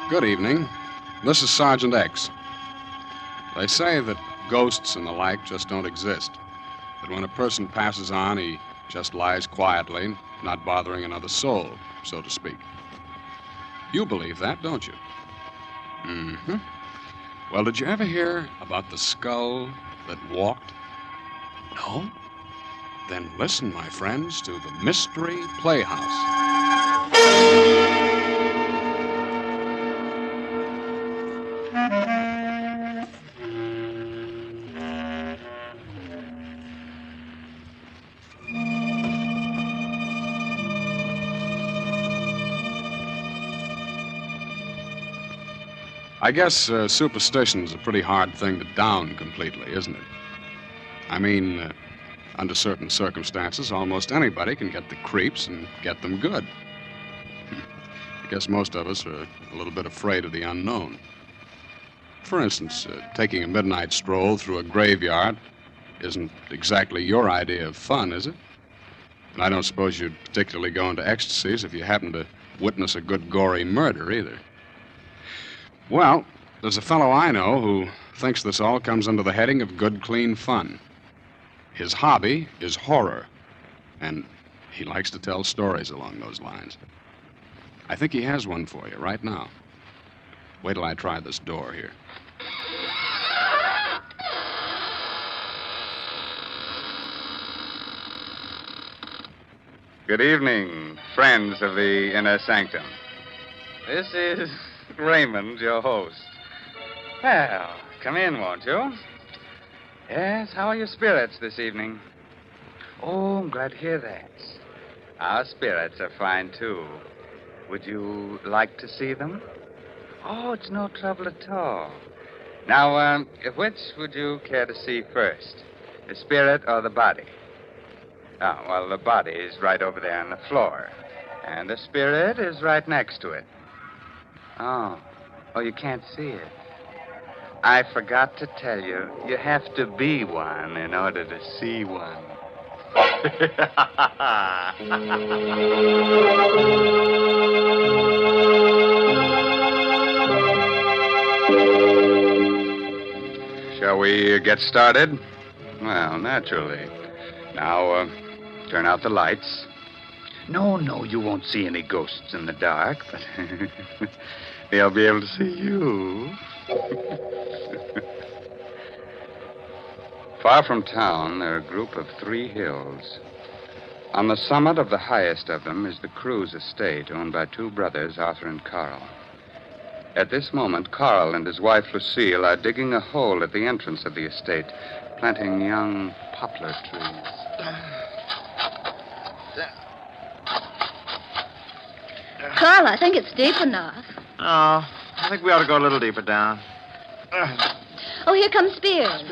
Good evening. This is Sergeant X. They say that ghosts and the like just don't exist. That when a person passes on, he just lies quietly, not bothering another soul, so to speak. You believe that, don't you? Mm-hmm. Well, did you ever hear about the skull that walked? No? Then listen, my friends, to the Mystery Playhouse. I guess superstition's a pretty hard thing to down completely, isn't it? I mean, under certain circumstances, almost anybody can get the creeps and get them good. I guess most of us are a little bit afraid of the unknown. For instance, taking a midnight stroll through a graveyard isn't exactly your idea of fun, is it? And I don't suppose you'd particularly go into ecstasies if you happened to witness a good gory murder, either. Well, there's a fellow I know who thinks this all comes under the heading of good, clean fun. His hobby is horror, and he likes to tell stories along those lines. I think he has one for you right now. Wait till I try this door here. Good evening, friends of the Inner Sanctum. This is Raymond, your host. Well, come in, won't you? Yes, how are your spirits this evening? Oh, I'm glad to hear that. Our spirits are fine, too. Would you like to see them? Oh, it's no trouble at all. Now, which would you care to see first? The spirit or the body? Oh, well, the body is right over there on the floor. And the spirit is right next to it. Oh, you can't see it. I forgot to tell you, you have to be one in order to see one. Shall we get started? Well, naturally. Now, turn out the lights. No, you won't see any ghosts in the dark, but they'll be able to see you. Far from town, there are a group of 3 hills. On the summit of the highest of them is the Cruz estate, owned by 2 brothers, Arthur and Carl. At this moment, Carl and his wife, Lucille, are digging a hole at the entrance of the estate, planting young poplar trees. Carl, I think it's deep enough. Oh, I think we ought to go a little deeper down. Oh, here comes Spears.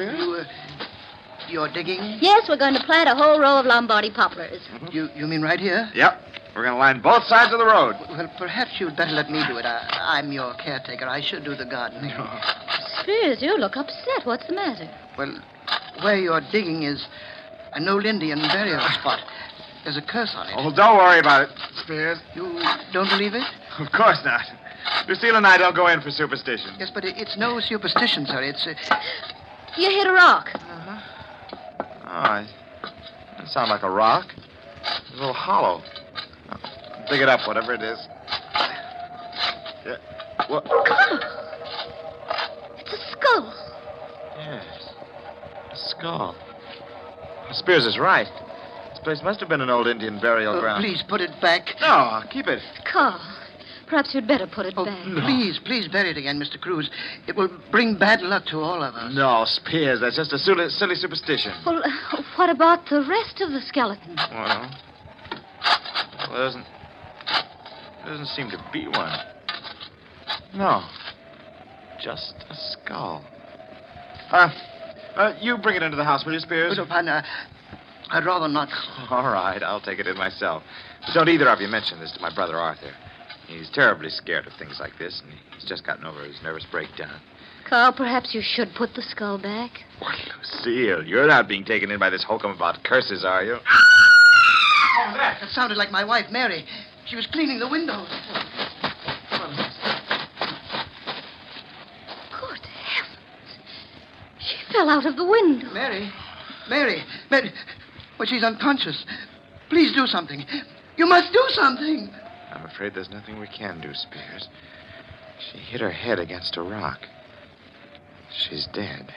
You're digging? Yes, we're going to plant a whole row of Lombardy poplars. You mean right here? Yep. We're going to line both sides of the road. Well, perhaps you'd better let me do it. I'm your caretaker. I should do the gardening. Spears, you look upset. What's the matter? Well, where you're digging is an old Indian burial spot. There's a curse on it. Oh, don't worry about it, Spears. You don't believe it? Of course not. Lucille and I don't go in for superstition. Yes, but it's no superstition, sir. It's... You hit a rock. Uh-huh. Oh, it doesn't sound like a rock. It's a little hollow. Dig it up, whatever it is. Yeah. What? It's a skull. Yes. A skull. Spears is right. This place must have been an old Indian burial ground. Please put it back. No, keep it. Carl, perhaps you'd better put it back. No. Please bury it again, Mr. Cruz. It will bring bad luck to all of us. No, Spears, that's just a silly superstition. Well, what about the rest of the skeleton? Well, there doesn't seem to be one. No, just a skull. You bring it into the house, will you, Spears? But, partner, I'd rather not. All right, I'll take it in myself. But don't either of you mention this to my brother Arthur. He's terribly scared of things like this, and he's just gotten over his nervous breakdown. Carl, perhaps you should put the skull back. Well, Lucille, you're not being taken in by this hokum about curses, are you? What was that? That sounded like my wife, Mary. She was cleaning the windows. fell out of the window. Mary. Well, she's unconscious. Please do something. You must do something. I'm afraid there's nothing we can do, Spears. She hit her head against a rock. She's dead.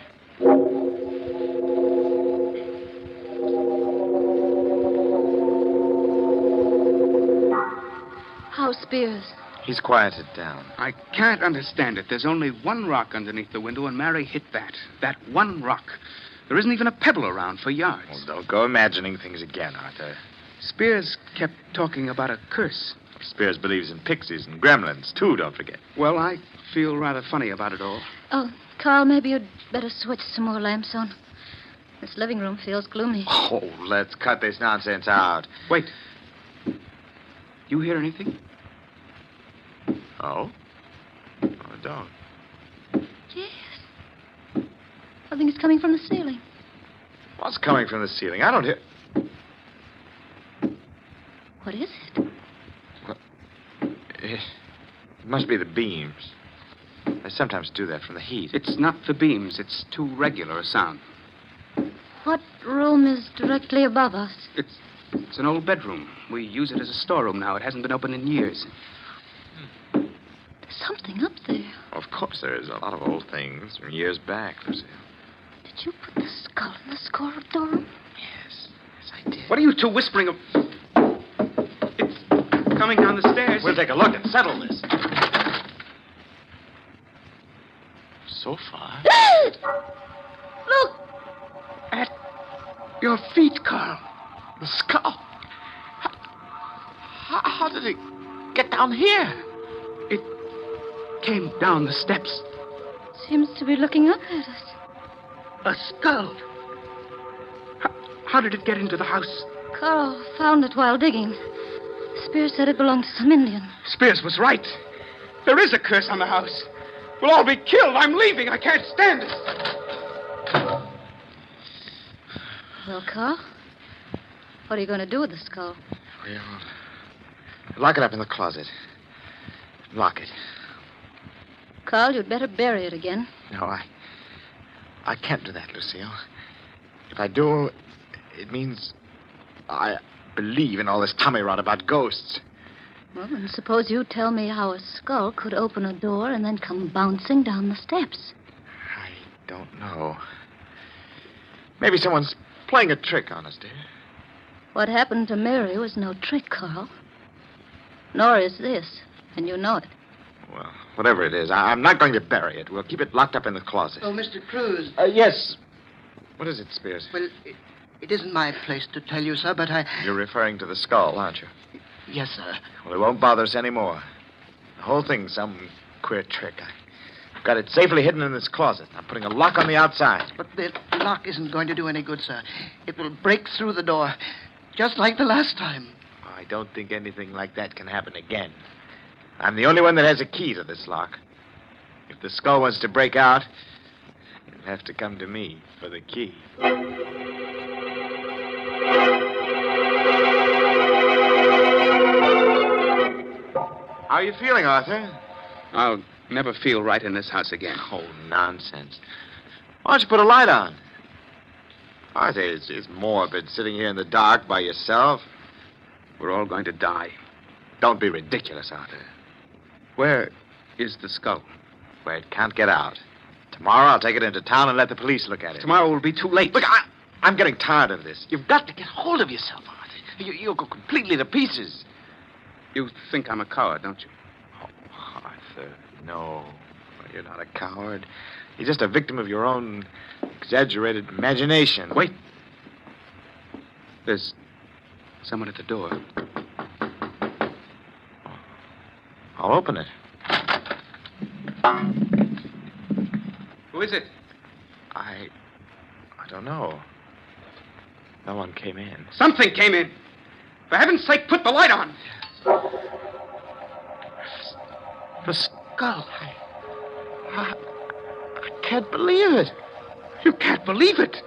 How's Spears? He's quieted down. I can't understand it. There's only one rock underneath the window, and Mary hit that. That one rock. There isn't even a pebble around for yards. Well, don't go imagining things again, Arthur. Spears kept talking about a curse. Spears believes in pixies and gremlins, too, don't forget. Well, I feel rather funny about it all. Oh, Carl, maybe you'd better switch some more lamps on. This living room feels gloomy. Oh, let's cut this nonsense out. Wait. You hear anything? Oh? Oh, I don't. Yes. I think it's coming from the ceiling. What's coming from the ceiling? I don't hear... What is it? It must be the beams. They sometimes do that from the heat. It's not the beams. It's too regular a sound. What room is directly above us? It's an old bedroom. We use it as a storeroom now. It hasn't been open in years. There's something up there. Of course there is. A lot of old things from years back, Lucille. Did you put the skull in the storeroom? Yes, I did. What are you two whispering of? It's coming down the stairs. We'll take a look and settle this. So far. Look! At your feet, Carl. The skull. How did it get down here? It came down the steps. Seems to be looking up at us. A skull. How did it get into the house? Carl found it while digging. Spears said it belonged to some Indian. Spears was right. There is a curse on the house. We'll all be killed. I'm leaving. I can't stand it. Well, Carl, what are you going to do with the skull? We'll lock it up in the closet. Lock it. Carl, you'd better bury it again. No, I can't do that, Lucille. If I do, it means I believe in all this tummy rot about ghosts. Well, then suppose you tell me how a skull could open a door and then come bouncing down the steps. I don't know. Maybe someone's playing a trick on us, dear. What happened to Mary was no trick, Carl. Nor is this, and you know it. Well, whatever it is, I'm not going to bury it. We'll keep it locked up in the closet. Oh, Mr. Cruz. Yes. What is it, Spears? Well, it isn't my place to tell you, sir, but You're referring to the skull, aren't you? Yes, sir. Well, it won't bother us anymore. The whole thing's some queer trick. I've got it safely hidden in this closet. I'm putting a lock on the outside. But the lock isn't going to do any good, sir. It will break through the door, just like the last time. I don't think anything like that can happen again. I'm the only one that has a key to this lock. If the skull wants to break out, you'll have to come to me for the key. How are you feeling, Arthur? I'll never feel right in this house again. Oh, nonsense. Why don't you put a light on? Arthur, it's morbid sitting here in the dark by yourself. We're all going to die. Don't be ridiculous, Arthur. Where is the skull? Where it can't get out. Tomorrow I'll take it into town and let the police look at it. Tomorrow will be too late. Look, I'm getting tired of this. You've got to get hold of yourself, Arthur. You'll go completely to pieces. You think I'm a coward, don't you? Oh, Arthur, no. You're not a coward. You're just a victim of your own exaggerated imagination. Wait. There's someone at the door. I'll open it. Who is it? I don't know. No one came in. Something came in. For heaven's sake, put the light on. The skull. I can't believe it. You can't believe it.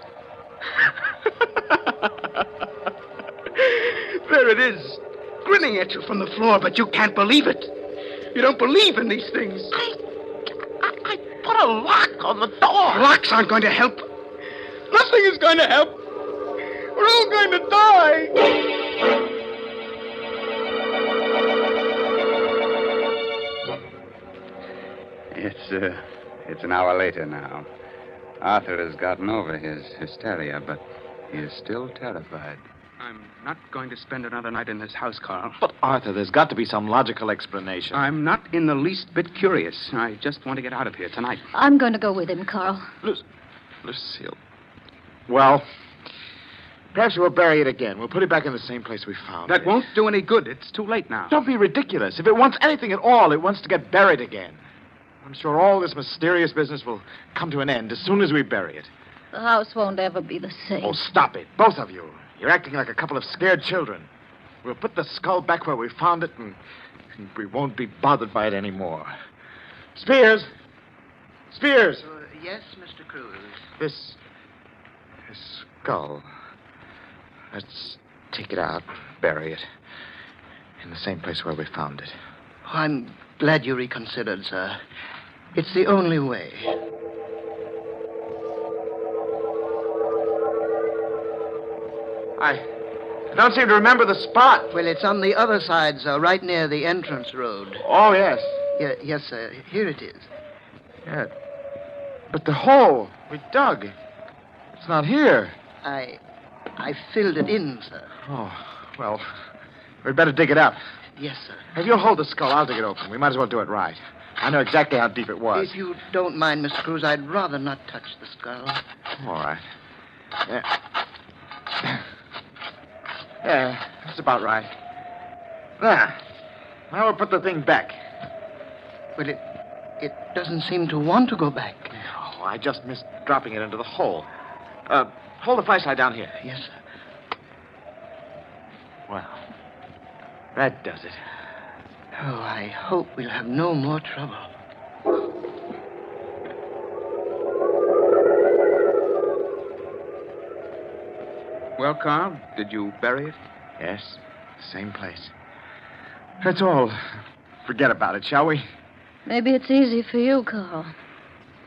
There it is, grinning at you from the floor, but you can't believe it. You don't believe in these things. I put a lock on the door. Locks aren't going to help. Nothing is going to help. We're all going to die. It's an hour later now. Arthur has gotten over his hysteria, but he is still terrified. I'm not going to spend another night in this house, Carl. But, Arthur, there's got to be some logical explanation. I'm not in the least bit curious. I just want to get out of here tonight. I'm going to go with him, Carl. Lucille. Well, perhaps we'll bury it again. We'll put it back in the same place we found it. That won't do any good. It's too late now. Don't be ridiculous. If it wants anything at all, it wants to get buried again. I'm sure all this mysterious business will come to an end as soon as we bury it. The house won't ever be the same. Oh, stop it, both of you. You're acting like a couple of scared children. We'll put the skull back where we found it, and we won't be bothered by it anymore. Spears! Spears! Yes, Mr. Cruz. This skull. Let's take it out, bury it. In the same place where we found it. Oh, I'm glad you reconsidered, sir. It's the only way. I don't seem to remember the spot. Well, it's on the other side, sir, right near the entrance road. Oh, yes. Yes, sir. Here it is. Yeah. But the hole we dug, it's not here. I filled it in, sir. Oh, well, we'd better dig it up. Yes, sir. If you'll hold the skull, I'll dig it open. We might as well do it right. I know exactly how deep it was. If you don't mind, Mr. Cruz, I'd rather not touch the skull. All right. Yeah, that's about right. There. Now we'll put the thing back. Well, it doesn't seem to want to go back. Oh, I just missed dropping it into the hole. Hold the flashlight down here. Yes, sir. Well, that does it. Oh, I hope we'll have no more trouble. Well, Carl, did you bury it? Yes, same place. That's all. Forget about it, shall we? Maybe it's easy for you, Carl.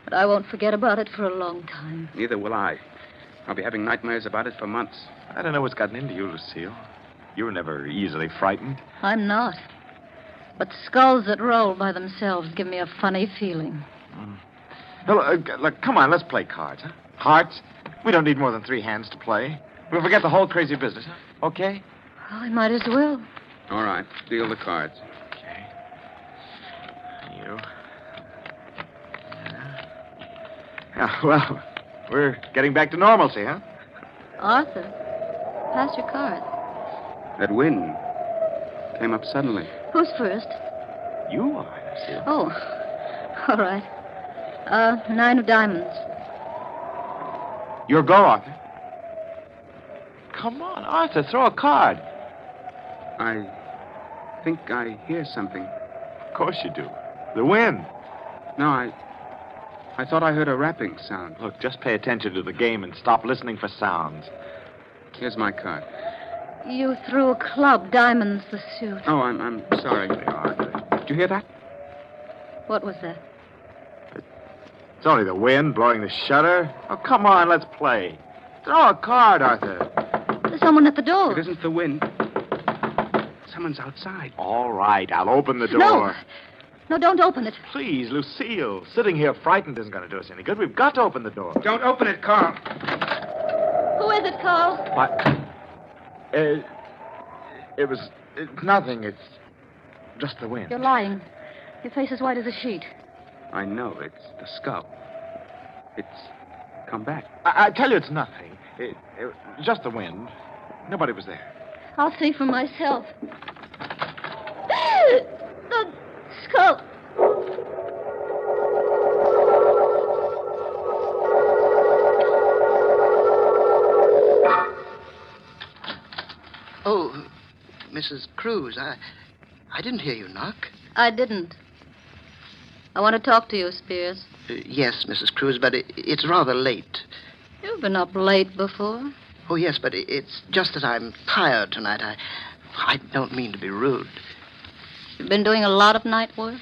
But I won't forget about it for a long time. Neither will I. I'll be having nightmares about it for months. I don't know what's gotten into you, Lucille. You were never easily frightened. I'm not. But skulls that roll by themselves give me a funny feeling. Look, come on, let's play cards, huh? Hearts? We don't need more than 3 hands to play. We'll forget the whole crazy business, huh? Okay? Well, I might as well. All right, deal the cards. Okay. You. Yeah, well, we're getting back to normalcy, huh? Arthur, pass your card. That wind came up suddenly. Who's first? You are, Lucille. Oh, all right. 9 of diamonds. Your go, Arthur. Come on, Arthur, throw a card. I think I hear something. Of course you do. The wind. No, I thought I heard a rapping sound. Look, just pay attention to the game and stop listening for sounds. Here's my card. You threw a club, diamonds the suit. Oh, I'm sorry. Did you hear that? What was that? It's only the wind blowing the shutter. Oh, come on, let's play. Throw a card, Arthur. There's someone at the door. It isn't the wind. Someone's outside. All right, I'll open the door. No, don't open it. Please, Lucille. Sitting here frightened isn't going to do us any good. We've got to open the door. Don't open it, Carl. Who is it, Carl? What? It's nothing. It's just the wind. You're lying. Your face is white as a sheet. I know. It's the skull. It's come back. I tell you, it's nothing. It just the wind. Nobody was there. I'll see for myself. The skull. Oh, Mrs. Cruz, I didn't hear you knock. I didn't. I want to talk to you, Spears. Yes, Mrs. Cruz, but it's rather late. You've been up late before. Oh, yes, but it's just that I'm tired tonight. I don't mean to be rude. You've been doing a lot of night work?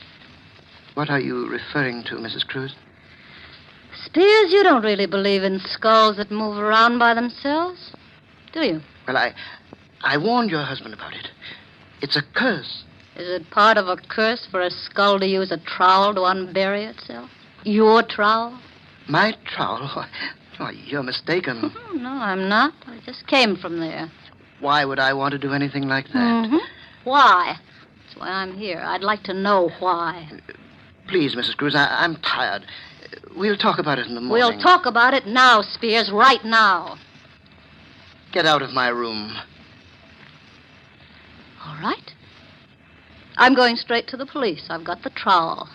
What are you referring to, Mrs. Cruz? Spears, you don't really believe in skulls that move around by themselves, do you? Well, I warned your husband about it. It's a curse. Is it part of a curse for a skull to use a trowel to unbury itself? Your trowel? My trowel? Why, you're mistaken. No, I'm not. I just came from there. Why would I want to do anything like that? Mm-hmm. Why? That's why I'm here. I'd like to know why. Please, Mrs. Cruz, I'm tired. We'll talk about it in the morning. We'll talk about it now, Spears, right now. Get out of my room. All right. I'm going straight to the police. I've got the trowel.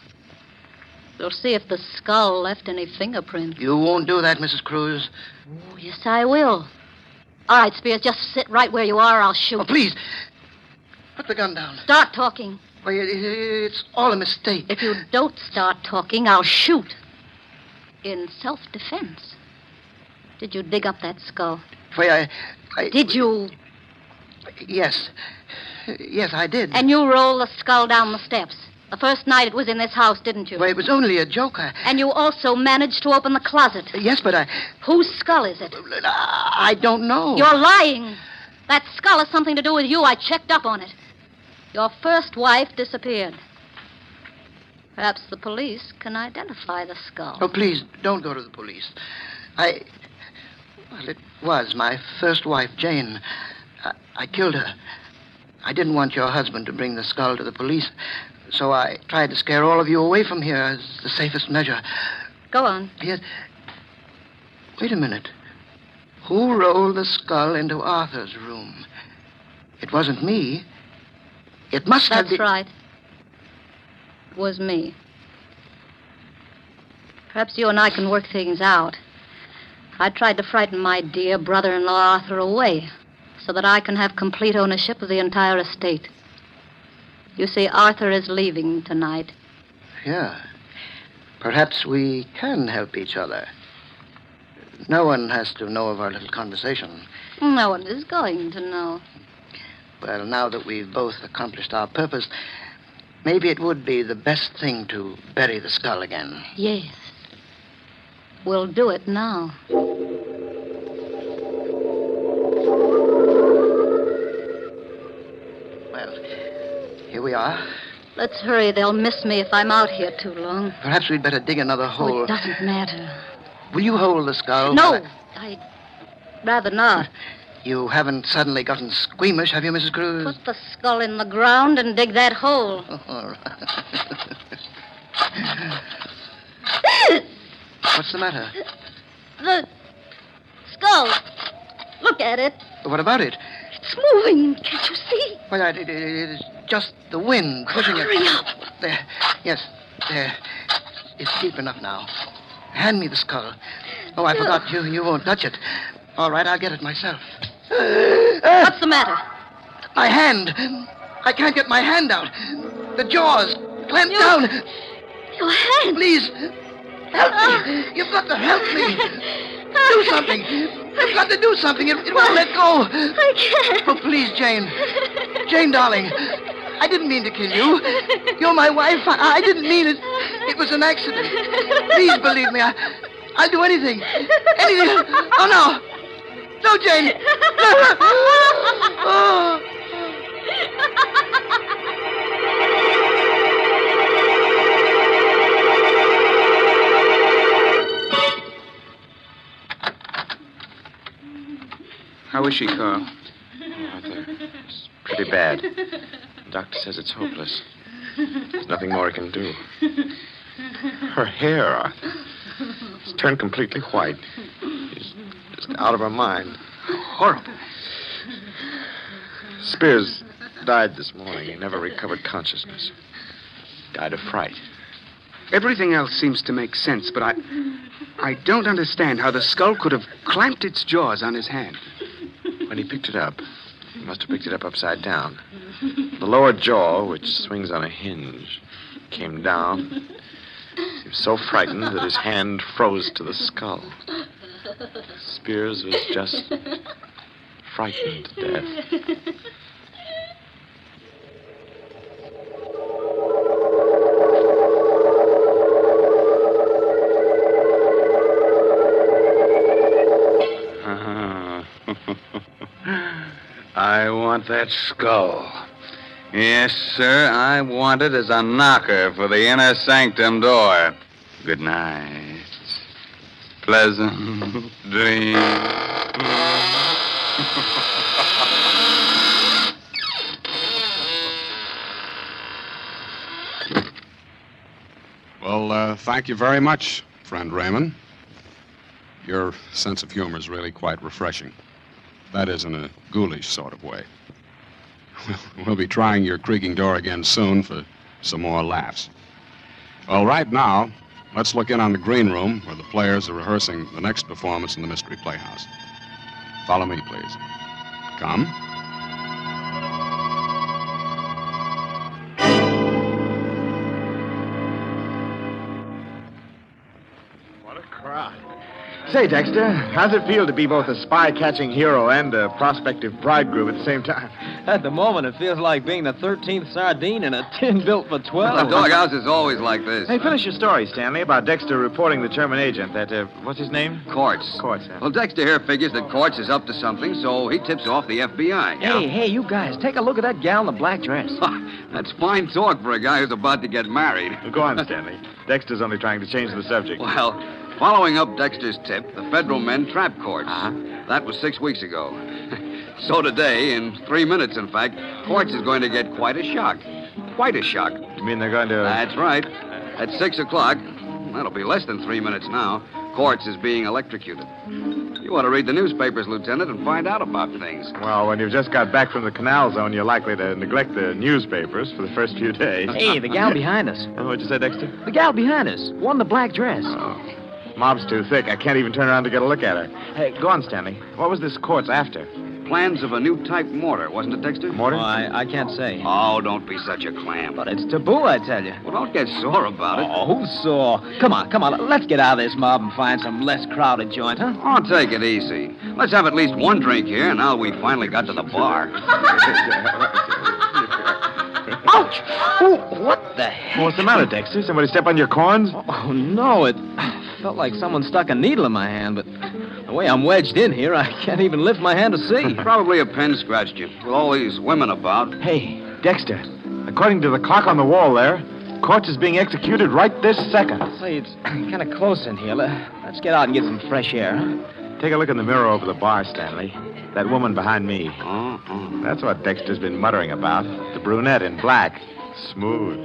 We'll see if the skull left any fingerprints. You won't do that, Mrs. Cruz. Oh, yes, I will. All right, Spears, just sit right where you are. I'll shoot. Oh, please. Put the gun down. Start talking. Why, it's all a mistake. If you don't start talking, I'll shoot. In self-defense. Did you dig up that skull? Why, I... Did you? Yes. Yes, I did. And you rolled the skull down the steps. The first night it was in this house, didn't you? Why, it was only a joke. And you also managed to open the closet. Yes, but Whose skull is it? I don't know. You're lying. That skull has something to do with you. I checked up on it. Your first wife disappeared. Perhaps the police can identify the skull. Oh, please, don't go to the police. Well, it was my first wife, Jane. I killed her. I didn't want your husband to bring the skull to the police, so I tried to scare all of you away from here as the safest measure. Go on. Yes. Wait a minute. Who rolled the skull into Arthur's room? It wasn't me. It must have That's been... right. It was me. Perhaps you and I can work things out. I tried to frighten my dear brother-in-law Arthur away so that I can have complete ownership of the entire estate. You see, Arthur is leaving tonight. Yeah. Perhaps we can help each other. No one has to know of our little conversation. No one is going to know. Well, now that we've both accomplished our purpose, maybe it would be the best thing to bury the skull again. Yes. We'll do it now. Well, here we are. Let's hurry. They'll miss me if I'm out here too long. Perhaps we'd better dig another hole. Oh, it doesn't matter. Will you hold the skull? No, I'd rather not. You haven't suddenly gotten squeamish, have you, Mrs. Cruz? Put the skull in the ground and dig that hole. Oh, all right. What's the matter? The skull. Look at it. What about it? It's moving. Can't you see? Well, it is just the wind pushing it. Hurry up. There. Yes, there. It's deep enough now. Hand me the skull. Oh, I forgot. You won't touch it. All right, I'll get it myself. What's the matter? My hand. I can't get my hand out. The jaws clamped down. Your hand. Please, help me. You've got to help me. Do something. You've got to do something. It won't let go. I can't. Oh, please, Jane. Jane, darling. I didn't mean to kill you. You're my wife. I didn't mean it. It was an accident. Please believe me. I'll do anything. Anything. Oh, no. No, Jane. No. Oh. How is she, Carl? Arthur, it's pretty bad. The doctor says it's hopeless. There's nothing more he can do. Her hair, Arthur, it's turned completely white. She's just out of her mind. Horrible. Spears died this morning. He never recovered consciousness. Died of fright. Everything else seems to make sense, but I don't understand how the skull could have clamped its jaws on his hand. When he picked it up, he must have picked it up upside down. The lower jaw, which swings on a hinge, came down. He was so frightened that his hand froze to the skull. Spears was just frightened to death. I want that skull. Yes, sir, I want it as a knocker for the inner sanctum door. Good night. Pleasant dreams. Well, thank you very much, friend Raymond. Your sense of humor is really quite refreshing. That is, in a ghoulish sort of way. We'll be trying your creaking door again soon for some more laughs. Well, right now, let's look in on the green room where the players are rehearsing the next performance in the Mystery Playhouse. Follow me, please. Come. What a crowd. Say, Dexter, how's it feel to be both a spy-catching hero and a prospective bridegroom at the same time? At the moment, it feels like being the 13th sardine in a tin built for 12. The doghouse is always like this. Hey, finish your story, Stanley, about Dexter reporting the German agent, that, what's his name? Quartz. Quartz, huh? Well, Dexter here figures that Quartz is up to something, so he tips off the FBI. Hey, you guys, take a look at that gal in the black dress. That's fine talk for a guy who's about to get married. Well, go on, Stanley. Dexter's only trying to change the subject. Well, following up Dexter's tip, the federal men trapped Quartz. Uh-huh. That was 6 weeks ago. So today, in 3 minutes, in fact, Quartz is going to get quite a shock. Quite a shock. You mean they're going to... That's right. At 6 o'clock, that'll be less than 3 minutes now, Quartz is being electrocuted. You ought to read the newspapers, Lieutenant, and find out about things. Well, when you've just got back from the canal zone, you're likely to neglect the newspapers for the first few days. Hey, the gal behind us. What'd you say, Dexter? The gal behind us. One in the black dress. Oh. Mob's too thick. I can't even turn around to get a look at her. Hey, go on, Stanley. What was this Quartz after? Plans of a new type mortar, wasn't it, Dexter? Mortar? Oh, I can't say. Oh, don't be such a clam. But it's taboo, I tell you. Well, don't get sore about it. Oh, who's sore? Come on. Let's get out of this mob and find some less crowded joint, huh? Oh, take it easy. Let's have at least one drink here now we finally got to the bar. Ouch! Oh, what the heck? What's the matter, Dexter? Somebody step on your corns? Oh, no, it felt like someone stuck a needle in my hand, but the way I'm wedged in here, I can't even lift my hand to see. Probably a pen scratched you, with all these women about. Hey, Dexter, according to the clock on the wall there, Quartz is being executed right this second. Say, it's kind of close in here. Let's get out and get some fresh air, huh? Take a look in the mirror over the bar, Stanley. That woman behind me. That's what Dexter's been muttering about. The brunette in black. Smooth.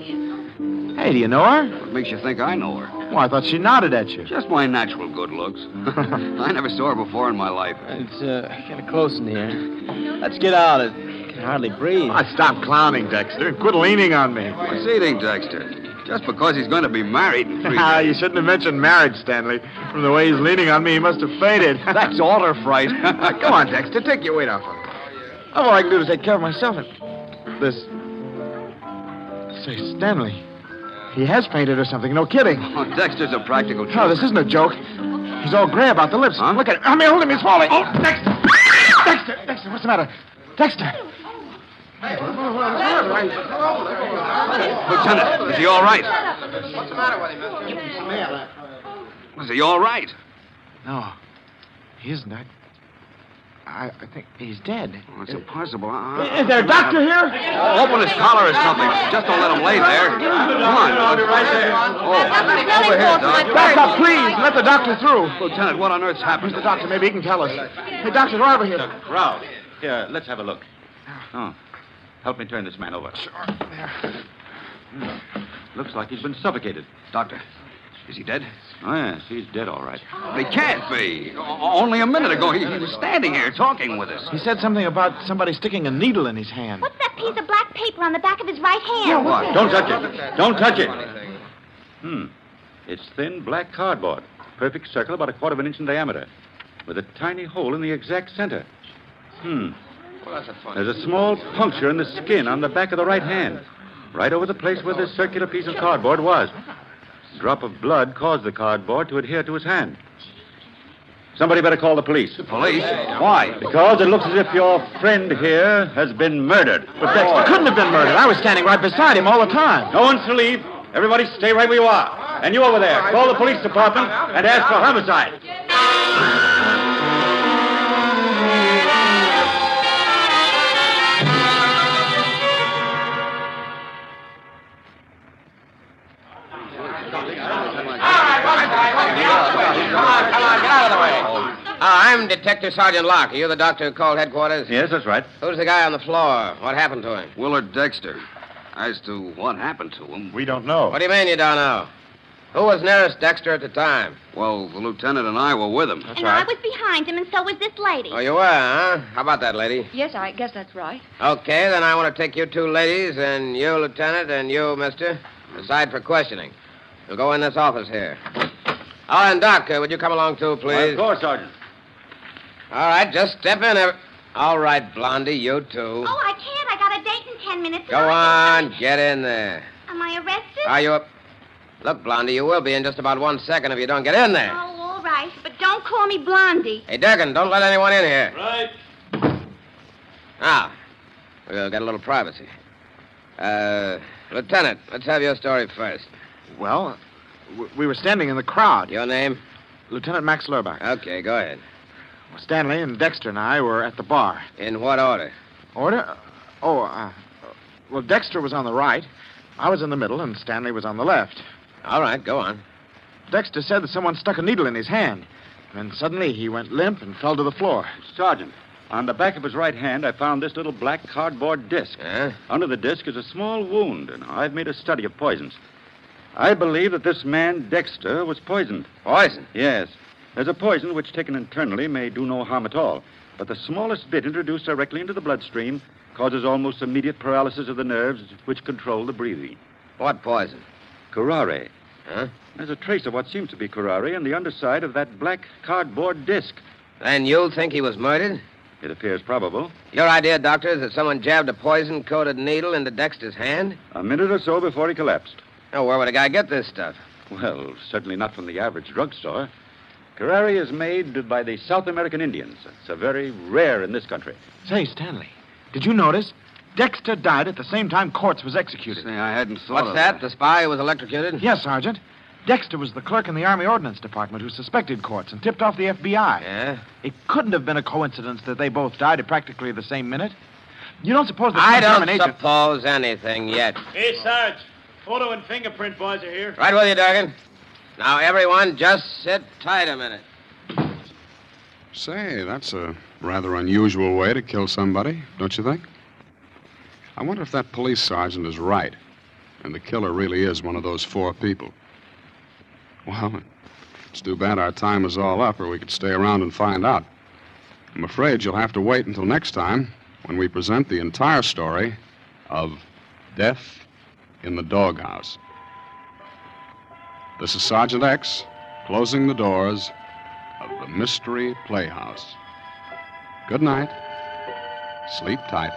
Hey, do you know her? What makes you think I know her? Well, I thought she nodded at you. Just my natural good looks. I never saw her before in my life. It's kind of close in here. Let's get out. I can hardly breathe. Oh, stop clowning, Dexter. Quit leaning on me. What's eating, Dexter? Just because he's going to be married in 3 Ah, days. you shouldn't have mentioned marriage, Stanley. From the way he's leaning on me, he must have fainted. That's alder fright. Come on, Dexter. Take your weight off him. All I can do is take care of myself. And this... Say, Stanley, he has fainted or something. No kidding. Oh, Dexter's a practical joke. No, this isn't a joke. He's all gray about the lips. Huh? Look at him. I mean, hold him. He's falling. Oh, Dexter! Dexter, what's the matter? Dexter! Lieutenant, is he all right? What's the matter with him? Is he all right? No, he isn't. I think he's dead. Oh, it's impossible. Is there a doctor here? Open his collar or something. Just don't let him lay there. Come on. Right there. Oh, over here, Doc. Back up, please. Let the doctor through. Lieutenant, what on earth's happened? Where's the doctor? Maybe he can tell us. Hey, doctor, go over here. Ralph, here, let's have a look. Oh, help me turn this man over. Sure. There. Looks like he's been suffocated. Doctor, is he dead? Oh, yes, he's dead, all right. He can't be. Only a minute ago, he was standing here talking with us. He said something about somebody sticking a needle in his hand. What's that piece of black paper on the back of his right hand? What? Don't touch it. Don't touch it. It's thin black cardboard. Perfect circle about 1/4 of an inch in diameter. With a tiny hole in the exact center. There's a small puncture in the skin on the back of the right hand. Right over the place where this circular piece of cardboard was. A drop of blood caused the cardboard to adhere to his hand. Somebody better call the police. The police? Why? Because it looks as if your friend here has been murdered. But Dexter couldn't have been murdered. I was standing right beside him all the time. No one's to leave. Everybody stay right where you are. And you over there, call the police department and ask for homicide. Detective Sergeant Locke. Are you the doctor who called headquarters? Yes, that's right. Who's the guy on the floor? What happened to him? Willard Dexter. As to what happened to him, We don't know. What do you mean you don't know? Who was nearest Dexter at the time? well, the lieutenant and I were with him. And I was behind him, and so was this lady. Oh, you were, huh? How about that, lady? Yes, I guess that's right. Okay, then I want to take you two ladies and you, Lieutenant, and you, mister, aside for questioning. You'll go in this office here. Oh, and Doc, would you come along too, please? Of course, Sergeant. All right, just step in. All right, Blondie, you too. Oh, I can't. I got a date in 10 minutes. Go on, get in there. Am I arrested? Are you up? Look, Blondie, you will be in just about 1 second if you don't get in there. Oh, all right. But don't call me Blondie. Hey, Durkin, don't let anyone in here. Right. Now, we'll get a little privacy. Lieutenant, let's have your story first. Well, we were standing in the crowd. Your name? Lieutenant Max Lurbach. Okay, go ahead. Stanley and Dexter and I were at the bar. In what order? Order? Well, Dexter was on the right. I was in the middle, and Stanley was on the left. All right, go on. Dexter said that someone stuck a needle in his hand. And then suddenly he went limp and fell to the floor. Sergeant, on the back of his right hand, I found this little black cardboard disc. Huh? Under the disc is a small wound, and I've made a study of poisons. I believe that this man, Dexter, was poisoned. Poison? Yes. There's a poison which, taken internally, may do no harm at all. But the smallest bit introduced directly into the bloodstream causes almost immediate paralysis of the nerves which control the breathing. What poison? Curare. Huh? There's a trace of what seems to be curare on the underside of that black cardboard disc. Then you think he was murdered? It appears probable. Your idea, Doctor, is that someone jabbed a poison-coated needle into Dexter's hand? A minute or so before he collapsed. Now, where would a guy get this stuff? Well, certainly not from the average drugstore. Curare is made by the South American Indians. It's a very rare in this country. Say, Stanley, did you notice? Dexter died at the same time Quartz was executed. Say, I hadn't thought What's of that? The spy who was electrocuted? Yes, Sergeant. Dexter was the clerk in the Army Ordnance Department who suspected Quartz and tipped off the FBI. Yeah? It couldn't have been a coincidence that they both died at practically the same minute. You don't suppose that I some don't German agent... suppose anything yet. Hey, Sarge. Photo and fingerprint boys are here. Right with you, Durgan. Now, everyone, just sit tight a minute. Say, that's a rather unusual way to kill somebody, don't you think? I wonder if that police sergeant is right, and the killer really is one of those four people. Well, it's too bad our time is all up, or we could stay around and find out. I'm afraid you'll have to wait until next time, when we present the entire story of Death in the Doghouse. This is Sergeant X, closing the doors of the Mystery Playhouse. Good night. Sleep tight.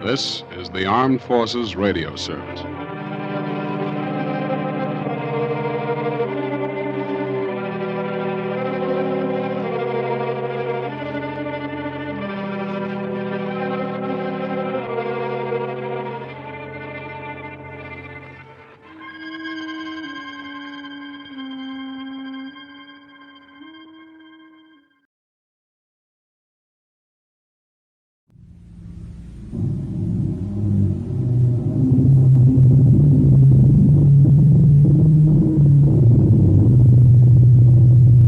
This is the Armed Forces Radio Service.